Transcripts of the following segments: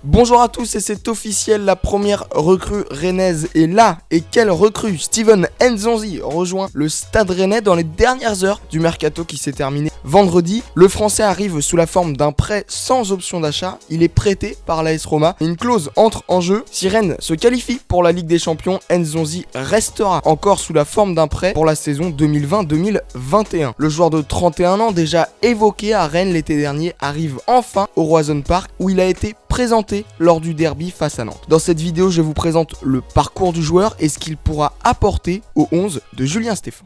Bonjour à tous et c'est officiel, la première recrue rennaise est là. Et quelle recrue! Steven Nzonzi rejoint le Stade Rennais dans les dernières heures du mercato qui s'est terminé vendredi. Le Français arrive sous la forme d'un prêt sans option d'achat. Il est prêté par l'AS Roma. Une clause entre en jeu. Si Rennes se qualifie pour la Ligue des Champions, Nzonzi restera encore sous la forme d'un prêt pour la saison 2020-2021. Le joueur de 31 ans, déjà évoqué à Rennes l'été dernier, arrive enfin au Roazhon Park où il a été présenté lors du derby face à Nantes. Dans cette vidéo, je vous présente le parcours du joueur et ce qu'il pourra apporter au 11 de Julien Stéphan.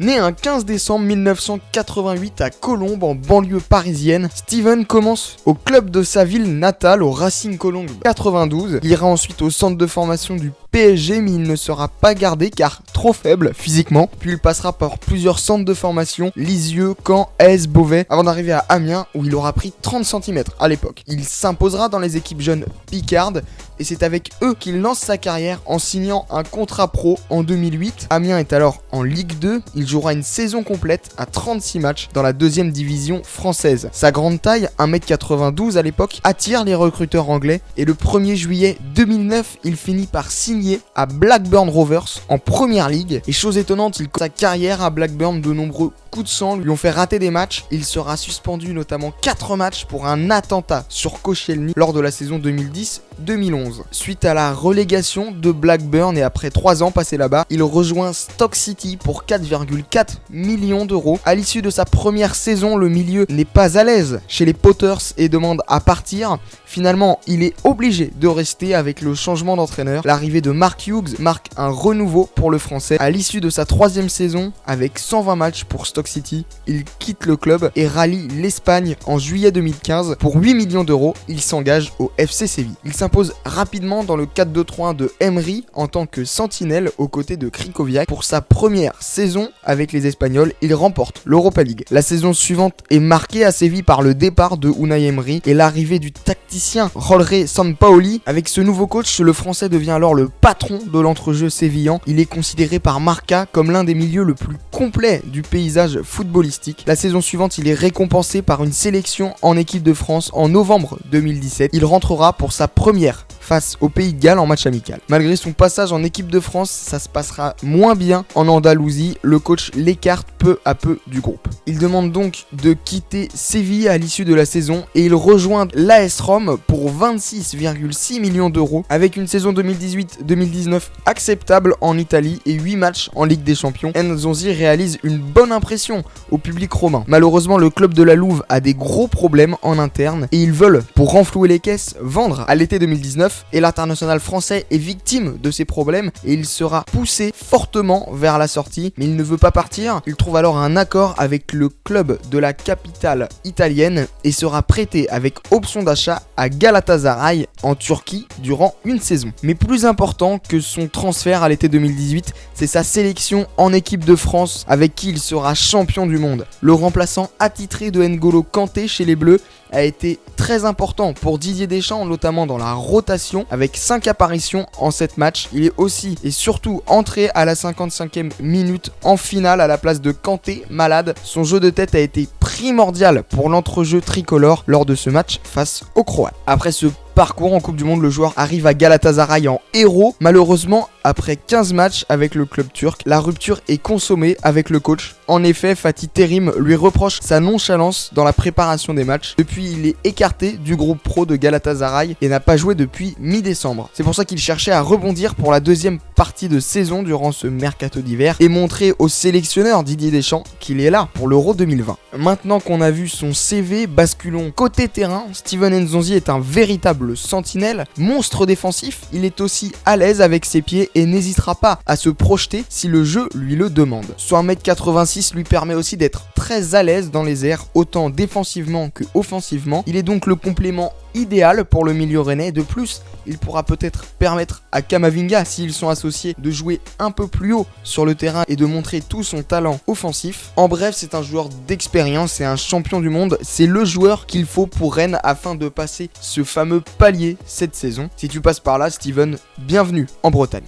Né un 15 décembre 1988 à Colombes en banlieue parisienne, Steven commence au club de sa ville natale, au Racing Colombes 92. Il ira ensuite au centre de formation du PSG, mais il ne sera pas gardé car trop faible physiquement. Puis il passera par plusieurs centres de formation, Lisieux, Caen, Aix, Beauvais, avant d'arriver à Amiens où il aura pris 30 cm à l'époque. Il s'imposera dans les équipes jeunes picardes et c'est avec eux qu'il lance sa carrière en signant un contrat pro en 2008. Amiens est alors en Ligue 2, il jouera une saison complète à 36 matchs dans la deuxième division française. Sa grande taille, 1m92 à l'époque, attire les recruteurs anglais et le 1er juillet 2009, il finit par signer à Blackburn Rovers en première ligue. Et chose étonnante, il commence sa carrière à Blackburn. De nombreux coups de sang lui ont fait rater des matchs. Il sera suspendu notamment 4 matchs pour un attentat sur Koscielny lors de la saison 2010-2011. Suite à la relégation de Blackburn et après 3 ans passés là-bas, il rejoint Stoke City pour 4,4 millions d'euros. À l'issue de sa première saison, le milieu n'est pas à l'aise chez les Potters et demande à partir. Finalement, il est obligé de rester avec le changement d'entraîneur. L'arrivée de Mark Hughes marque un renouveau pour le Français. À l'issue de sa 3e saison, avec 120 matchs pour Stoke City, il quitte le club et rallie l'Espagne en juillet 2015. Pour 8 millions d'euros, il s'engage au FC Séville. Il s'impose rapidement dans le 4-2-3-1 de Emery en tant que sentinelle aux côtés de Krikoviak. Pour sa première saison avec les Espagnols, il remporte l'Europa League. La saison suivante est marquée à Séville par le départ de Unai Emery et l'arrivée du tacticien Jorge Sampaoli. Avec ce nouveau coach, le Français devient alors le patron de l'entrejeu sévillan. Il est considéré par Marca comme l'un des milieux le plus complet du paysage footballistique. La saison suivante, il est récompensé par une sélection en équipe de France en novembre 2017. Il rentrera pour sa première face au Pays de Galles en match amical. Malgré son passage en équipe de France, ça se passera moins bien en Andalousie. Le coach l'écarte peu à peu du groupe. Il demande donc de quitter Séville à l'issue de la saison et il rejoint l'AS Rome pour 26,6 millions d'euros avec une saison 2018-2019 acceptable en Italie et 8 matchs en Ligue des Champions. Nzonzi réalise une bonne impression au public romain. Malheureusement, le club de la Louve a des gros problèmes en interne et ils veulent, pour renflouer les caisses, vendre à l'été 2019 et l'international français est victime de ces problèmes et il sera poussé fortement vers la sortie, mais il ne veut pas partir. Il trouve alors un accord avec le club de la capitale italienne et sera prêté avec option d'achat à Galatasaray en Turquie durant une saison. Mais plus important que son transfert à l'été 2018, c'est sa sélection en équipe de France avec qui il sera champion du monde. Le remplaçant attitré de N'Golo Kanté chez les Bleus a été très important pour Didier Deschamps, notamment dans la rotation avec 5 apparitions en 7 matchs. Il est aussi et surtout entré à la 55e minute en finale à la place de Kanté, malade. Son jeu de tête a été primordial pour l'entrejeu tricolore lors de ce match face aux Croates. Après ce parcours en Coupe du Monde, le joueur arrive à Galatasaray en héros. Malheureusement, après 15 matchs avec le club turc, la rupture est consommée avec le coach. En effet, Fatih Terim lui reproche sa nonchalance dans la préparation des matchs. Depuis, il est écarté du groupe pro de Galatasaray et n'a pas joué depuis mi-décembre. C'est pour ça qu'il cherchait à rebondir pour la deuxième partie de saison durant ce mercato d'hiver et montrer au sélectionneur Didier Deschamps qu'il est là pour l'Euro 2020. Maintenant qu'on a vu son CV, basculons côté terrain. Steven Nzonzi est un véritable sentinelle, monstre défensif. Il est aussi à l'aise avec ses pieds et n'hésitera pas à se projeter si le jeu lui le demande. Son 1m86 lui permet aussi d'être très à l'aise dans les airs, autant défensivement que offensivement. Il est donc le complément idéal pour le milieu rennais. De plus, il pourra peut-être permettre à Camavinga, s'ils sont associés, de jouer un peu plus haut sur le terrain et de montrer tout son talent offensif. En bref, c'est un joueur d'expérience et un champion du monde. C'est le joueur qu'il faut pour Rennes afin de passer ce fameux palier cette saison. Si tu passes par là, Steven, bienvenue en Bretagne.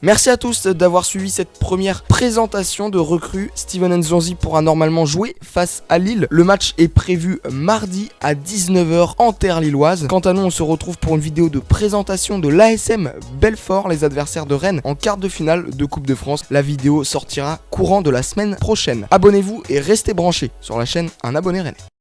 Merci à tous d'avoir suivi cette première présentation de recrues. Steven Nzonzi pourra normalement jouer face à Lille. Le match est prévu mardi à 19h en terre lilloise. Quant à nous, on se retrouve pour une vidéo de présentation de l'ASM Belfort, les adversaires de Rennes en quart de finale de Coupe de France. La vidéo sortira courant de la semaine prochaine. Abonnez-vous et restez branchés sur la chaîne Un Abonné Rennais.